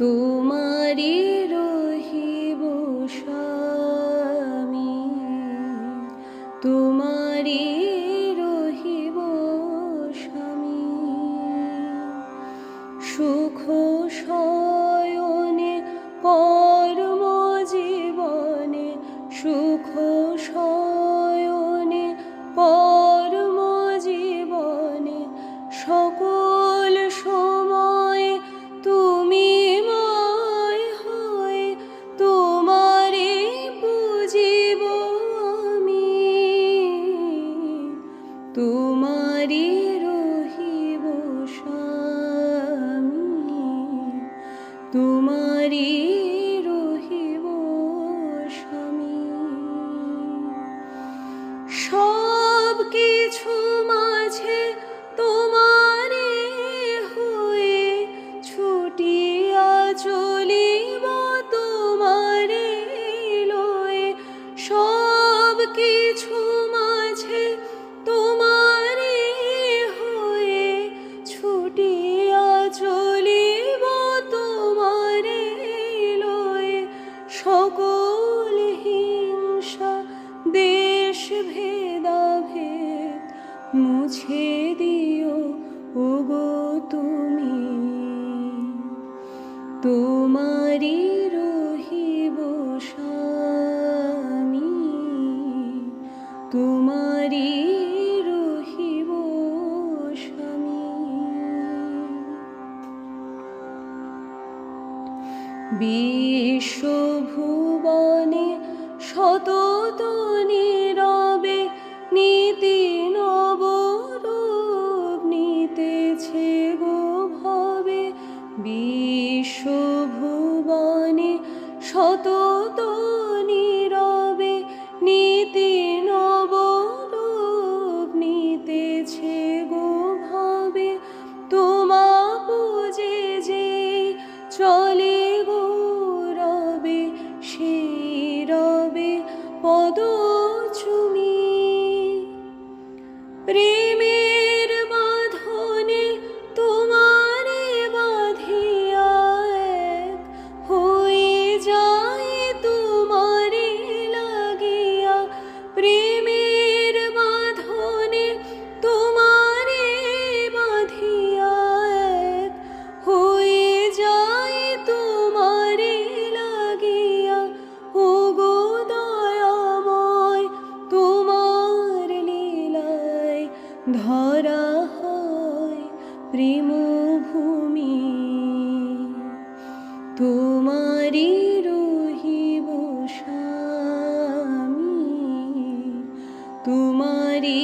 তোমারি রহিব স্বামী, তোমারি রহিব স্বামী। সুখ শয়নে কর্ম জীবনে, সুখ শয়নে কর্ম জীবনে, সকল সময় তুমি ময় হয়ে তোমারে পুজিব আমি, তোমারি রহিব স্বামী, তোমারি রহিব স্বামী। সব কিছু মাঝে তোমারে হয়ে ছুটিয়া চলিব তোমারে লয়ে, সব কিছু মাঝে তোমারে হয়ে ছুটিয়া চলিব তোমারে লয়ে। সকল হিংসা দেশ ভেদাভেদ মুছে দিও ওগো তুমি, তোমারি রহিব স্বামী, তোমারি রহিব স্বামী। বিশ্বভুবনে সতত নীরবে নীতি নবরূপ নিতেছে গো ভবে। বিশ্বভুবনে সতত নীরবে নীতি নবরূপ নিতেছে গো ভবে। তোমা পূজে যে চলে গো রবে, সেই রবে পদ চুমি। প্রেমের বাঁধনে তোমারে বাঁধিয়া এক হয়ে যায় তোমারে লাগিয়া। প্রেমের বাঁধনে তোমারে বাঁধিয়া এক হয়ে যায় তোমারে লাগিয়া। ওগো দয়াময় তোমার লীলায় ধরা হয় প্রেম ভূমি, তোমারি রহিব স্বামী, তোমারি